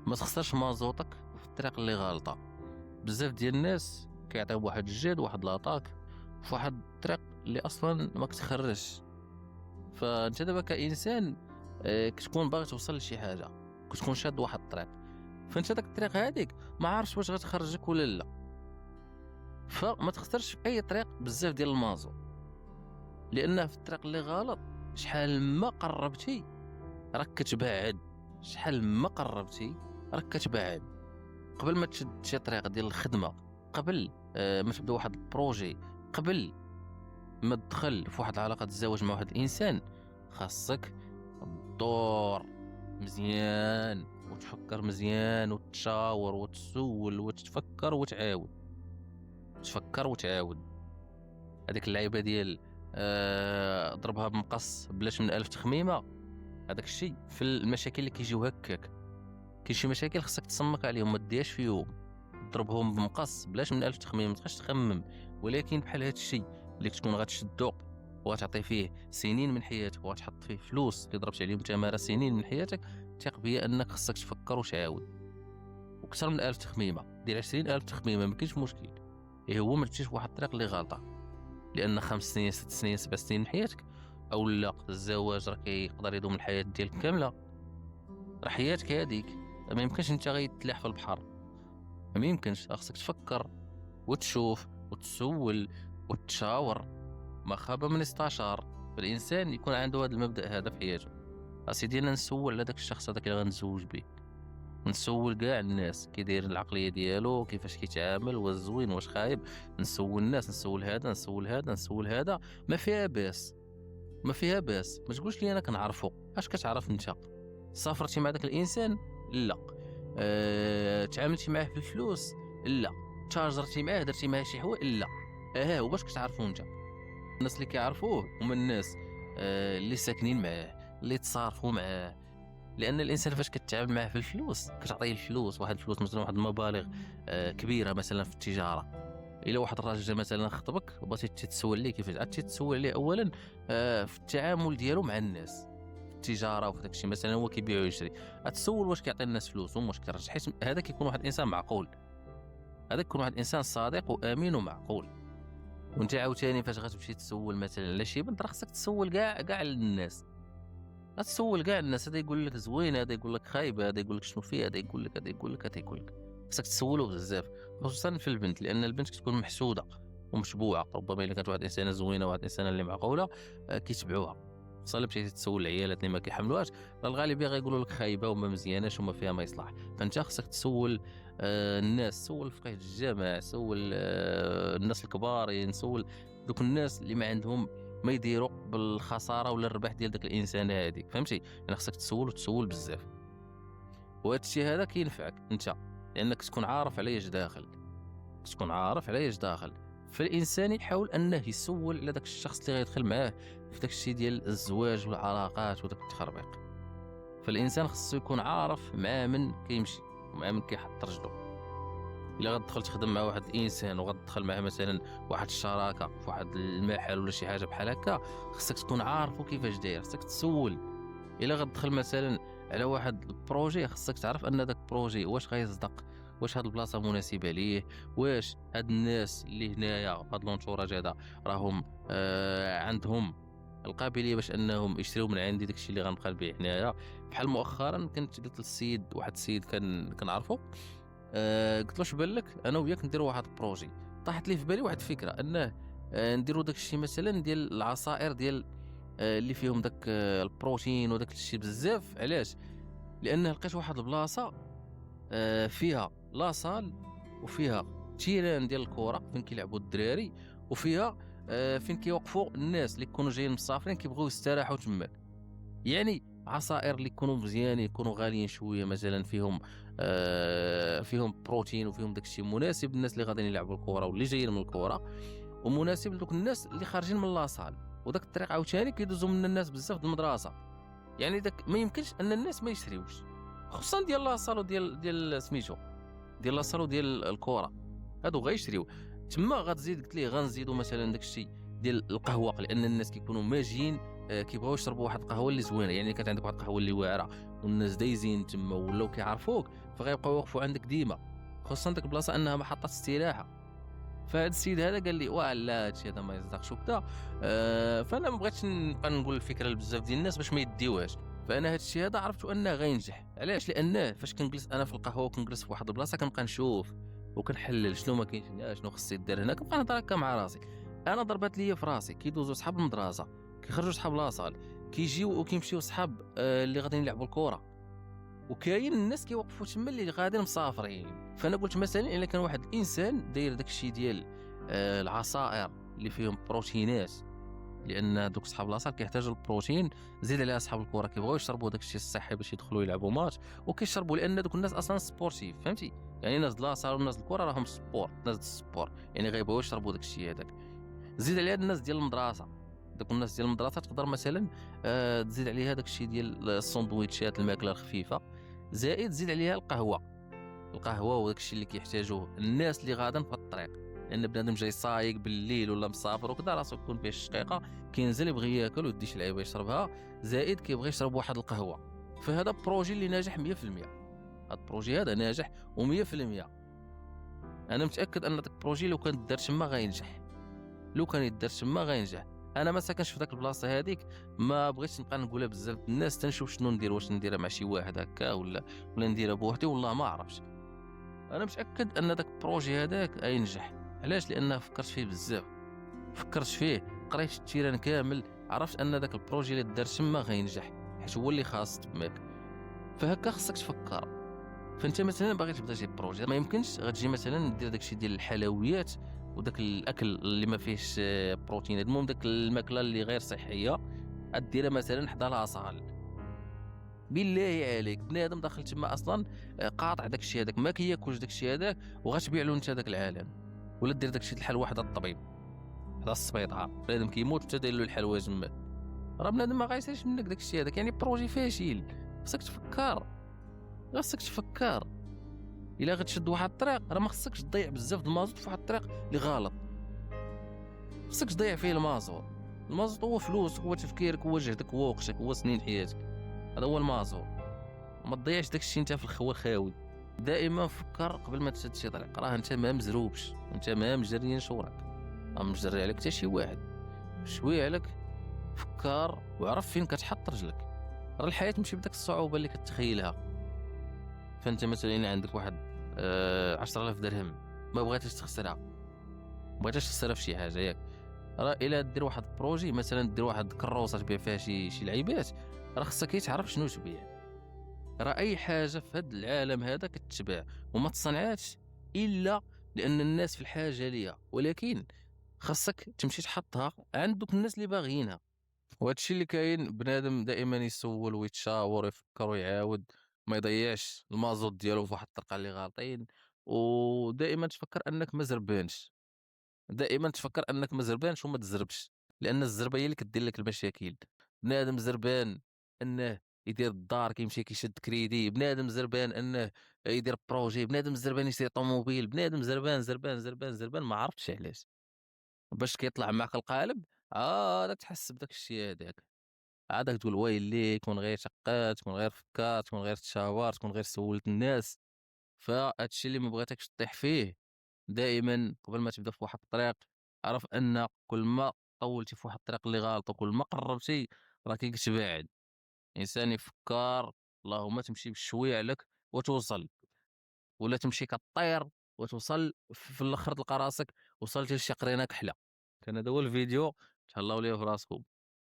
ما تخسرش مازوطك في الطريق اللي غالطه. بزاف ديال الناس كيعطيو واحد الجهد واحد لاطاك في واحد الطريق اللي اصلا ما كتخرجش. فانت دابا كانسان كتكون باغي توصل لشي حاجه، كتكون شاد واحد الطريق، فانت داك الطريق هذيك ما عارفش واش غتخرجك ولا لا. فما تخسرش في اي طريق بزاف ديال المازو، لان في الطريق اللي غلط شحال ما قربتي راك كتبعد، شحال ما قربتي راك كتبعد. قبل ما تشد شي طريق ديال الخدمه، قبل ما تبدا واحد البروجي، قبل ما تدخل في واحد العلاقه الزواج مع واحد الانسان، خاصك تدور مزيان وتفكر مزيان وتشاور وتسول وتفكر وتعاود، تفكر وتعاود. هذيك اللعيبه ديال ضربها بمقص بلاش من 1000 تخميمه، هذاك الشيء في المشاكل اللي كيجيو هكاك. كاين شي مشاكل خصك تصمك عليهم، ما دياش فيهم، ضربهم بمقص بلاش من 1000 تخميم، ما تبقاش تخمم. ولكن بحال هذا الشيء اللي تكون غتشدو وغتعطي فيه سنين من حياتك وغتحط فيه فلوس اللي ضربت عليهم تماره سنين من حياتك، ثق بيا انك خصك تفكر وتعاود. وكثر من 1000 تخميمه، دير 20,000 تخميمه، ما كاينش مشكل. هو ما تمشيش واحد الطريق اللي غلطه، لان 5 سنين 6 سنين 7 سنين من حياتك او لا الزواج راه كيقدر يدوم الحياه ديالك كامله. راه حياتك هذيك ما يمكنش انت غيتلاح في البحر، ما يمكنش. خصك تفكر وتشوف وتسول وتشاور. ما خاب من استشار. فالانسان يكون عنده هذا المبدا هذا في حياته. اسيدي انا نسول على داك الشخص هذاك اللي غنتزوج به، نسول كاع الناس كي داير العقليه ديالو، كيفاش كيتعامل، واش زوين واش خايب. نسول الناس، نسول هذا نسول هذا نسول هذا، ما فيها باس، ما فيها باس. ما تقولش لي انا كنعرفو. اش كتعرف انت؟ سافرتي مع داك الانسان؟ لا. تعاملتي معاه في الفلوس؟ لا. تشارجرتي معاه؟ درتي معاه شي حوايج؟ لا. وباش كتعرفو انت؟ الناس اللي كيعرفوه هما الناس اللي ساكنين معاه، اللي تصارفوا معاه. لان الانسان فاش كتعامل معاه في الفلوس كتعطيه الفلوس، واحد الفلوس مثلا واحد المبالغ كبيره مثلا في التجاره. الا واحد الراجل جا مثلا خطبك وبغيتي تسول ليه، كيفاش عاد تسول ليه؟ اولا في التعامل ديالو مع الناس في التجاره وفي داكشي، مثلا هو كيبيع ويشري، تسول واش كيعطي الناس فلوسهم واش كيرجع، حيت هذا كيكون واحد الانسان معقول، هذا كيكون واحد الانسان صادق وامين ومعقول. وانت عاوتاني فاش غتمشي تسول مثلا على شي بنت، راه خصك تسول كاع الناس، غتسول كاع الناس. هذا يقول لك زوين، هذا يقول لك خايبه، هذا يقول لك شنو فيه، هذا يقول لك، هذا يقول لك، هذا يقول لك. خصك تسولو بزاف، خصوصا في البنت، لان البنت كتكون محسوده ومشبوعه. ربما الا كانت واحد الانسانه زوينه واحد الانسانه اللي معقوله كيتبعوها. خصها الا مشيتي تسول العيالات اللي ما كيحملوهاش، الغالبيه غيقولوا لك خايبه وما مزياناش وما فيها ما يصلح. فانت خصك تسول الناس، سول فقيه الجامع، سول الناس الكبار، سول دوك الناس اللي ما عندهم ما يديروا بالخساره ولا الربح ديال داك الانسان هذيك، فهمتي؟ يعني خصك تسول وتسول بزاف. وهذا الشيء هذا كينفعك انت، لانك تكون عارف على ايش داخل، تكون عارف على ايش داخل. فالانسان يحاول انه يسول على داك الشخص اللي غيدخل معاه في داك الشيء ديال الزواج والعلاقات وداك التخربيق. فالانسان خصو يكون عارف مع من كيمشي ومع من كيحط رجله. الا غتدخل تخدم مع واحد الانسان وغتدخل معاه مثلا واحد الشراكه في واحد المحل ولا شي حاجه بحال هكا، خصك تكون عارفو كيفاش داير، خصك تسول. الا غتدخل مثلا على واحد البروجي، خصك تعرف ان داك البروجي واش غيصدق، واش هاد البلاصه مناسبه ليه، واش هاد الناس اللي هنايا هاد لونتوراج هذا راهم عندهم القابليه باش انهم يشريو من عندي داكشي اللي غنبقى نبيع هنايا. بحال مؤخرا كنت قلت للسيد، واحد السيد كنعرفو، قلت له اش بان لك انا وياك نديروا واحد البروجي. طاحت لي في بالي واحد الفكره، انه نديروا داك الشيء مثلا ديال العصائر ديال اللي فيهم داك البروتين وداك الشيء بزاف. علاش؟ لان لقيت واحد البلاصه فيها لاصال وفيها تيران ديال الكره فين كيلعبوا الدراري، وفيها فين كيوقفوا الناس اللي يكونوا جايين مسافرين كيبغيو يستراحوا تماك. يعني عصائر اللي يكونوا مزيانين، يكونوا غاليين شويه، مثلا فيهم بروتين وفيهم داكشي مناسب للناس اللي غاديين يلعبوا الكره واللي جايين من الكره، ومناسب لدوك الناس اللي خارجين من لاصال. وداك الطريق عاوتاني كيدوزوا من الناس بزاف د المدرسه. يعني داك ما يمكنش ان الناس ما يشريوش، خصوصا ديال لاصال وديال سميتو ديال لاصال وديال الكره، هادو غيشريو. تما غتزيد قلت ليه غنزيدوا مثلا داكشي ديال القهوه، لان الناس كيكونوا ماجيين كيبغيو يشربوا واحد القهوه اللي زوينه، يعني كانت عندك واحد القهوه اللي واعره والناس دايزين تما ولاو كيعرفوك، فغيبقاو يوقفوا عندك ديما، خصوصا ديك البلاصه انها محطه استراحه. فهاد السيد هذا قال لي واه لا هادشي هذا ما يصدقش وكذا. فانا ما بغيتش نبقى نقول الفكره لبزاف ديال الناس باش ما يديوهاش. فانا هادشي هذا عرفت انه غينجح. علاش؟ لانه فاش كنجلس انا في القهوه وكنجلس في واحد البلاصه كنبقى نشوف وكنحلل شنو ما كاينش هنا، شنو خص يدير هنا، كنبقى نهضر هكا مع راسي. انا ضربات ليا في راسي كيدوزوا صحاب المدرسه، كيخرجوا صحاب لاصال، كيجيو وكيمشيو صحاب اللي غاديين يلعبوا الكره، وكاين الناس كيوقفوا تما اللي غادي مسافرين. فانا قلت مثلا الا كان واحد الانسان داير داك الشيء ديال العصائر اللي فيهم بروتينات، لان دوك صحاب لاصال كيحتاجوا البروتين، زيد عليها صحاب الكره كيبغيو يشربوا داك الشيء الصحي باش يدخلوا يلعبوا ماتش، وكيشربوا لان دوك الناس اصلا سبورتيف، فهمتي؟ يعني ناس لاصال وناس الكره راهم سبور، ناس السبور يعني غيبغيو يشربوا داك الشيء هذاك. زيد عليها الناس ديال المدرسه، دوك الناس ديال المدرسه تقدر مثلا تزيد عليها داك الشيء ديال السندويتشات، الماكله الخفيفه، زائد زيد عليها القهوه وداك الشيء اللي كيحتاجوه الناس اللي غادين في الطريق، لان بنادم جاي صايق بالليل ولا مسافر وكذا راسو يكون فيه الشقيقه، كينزل يبغي ياكل ويدي شي لعيبه يشربها، زائد كيبغي يشرب واحد القهوه. فهذا بروجي اللي ناجح 100%. هذا البروجي هذا ناجح و100%. انا متاكد ان داك البروجي لو كان دار تما غينجح، لو كان يدار تما غينجح. انا ما ساكنش في داك البلاصه هذيك، ما بغيتش نبقى نقولها بزاف الناس تنشوف شنو ندير، واش نديرها مع شي واحد هكا ولا نديرها بوحدي، والله ما عرفتش. انا متاكد ان داك البروجي هذاك غينجح. علاش؟ لان فكرت فيه بزاف، فكرت فيه، قريت التيران كامل، عرفت ان داك البروجي اللي دار تما غينجح، حيت هو اللي خاص تماك. فهكا خصك تفكر. فانت مثلا باغي تبدا شي بروجي، ما يمكنش غتجي مثلا دير داكشي ديال الحلويات وداك الاكل اللي ما فيهش بروتينات، المهم داك الماكله اللي غير صحيه ديرها مثلا حدا لاصال. بالله عليك بنادم داخل تما اصلا قاطع داكشي هذاك، ما كياكلش داكشي هذاك، وغتبيع له انت داك العالم. ولا دير داكشي الحل واحد الطبيب حدا السبيطار، بنادم كيموت وانت داير له الحلوى تما، راه بنادم ما غايسالش منك داكشي هذاك. يعني بروجي فاشل. خصك تفكر، خصك تفكر. الا غتشد واحد الطريق راه ما خصكش تضيع بزاف د المازوت في واحد الطريق اللي غلط. خصك تضيع فيه المازوت. المازوت هو فلوس، هو تفكيرك، هو جهدك، هو وقتك، هو سنين حياتك. هذا هو المازوت. ما تضيعش داكشي انت في الخوا خاوي. دائما فكر قبل ما تشد شي طريق. راه انت ما مزروبش، انت ما مجريين شورك، ما مجري عليك حتى شي واحد. شويه عليك فكر وعرف فين كتحط رجلك. راه الحياه ماشي بداك الصعوبه اللي كتخيلها. فانت مثلا عندك واحد 10,000 درهم، ما بغيتش تخسرها، ما بغيتش تخسرها في شي حاجه ياك. راه الا دير واحد البروجي، مثلا دير واحد الكروسه تبيع فيها شي لعيبات، راه خصك تعرف شنو تبيع. راه اي حاجه في هذا العالم هذا كتباع وما تصنعاتش الا لان الناس في الحاجه ليها، ولكن خصك تمشي تحطها عند دوك الناس اللي باغيينها. وهذا الشيء اللي كاين. بنادم دائما يسول ويتشاور ويفكر ويعاود، ما يضيعش المازوت ديالو في واحد الطريقه اللي غالطين. ودائما تفكر انك ما زربانش، دائما تفكر انك ما زربانش وما تزربش، لان الزربه هي اللي كدير لك المشاكل. بنادم زربان انه يدير الدار كيمشي كيشد كريدي، بنادم زربان انه يدير بروجي، بنادم زربان يشري طوموبيل، بنادم زربان زربان زربان زربان ما عرفتش علاش. باش كيطلع معك القالب لا تحس بداك الشيء هذاك، عادك تقول ويلي كون غير شقات، كون غير فكرت، كون غير تشاورت، كون غير سولت الناس. فهادشي اللي ما بغيتكش تطيح فيه. دائما قبل ما تبدا في واحد الطريق، عرف ان كل ما طولتي في واحد الطريق اللي غلط وكل ما قربتي راه كتبعد. انسان يفكر، اللهم تمشي بشويه عليك وتوصل، ولا تمشي كطير وتوصل في الاخر تلقى راسك وصلتي لشي قرينه كحله. كان هذا هو الفيديو. تهلاو ليه في راسكم.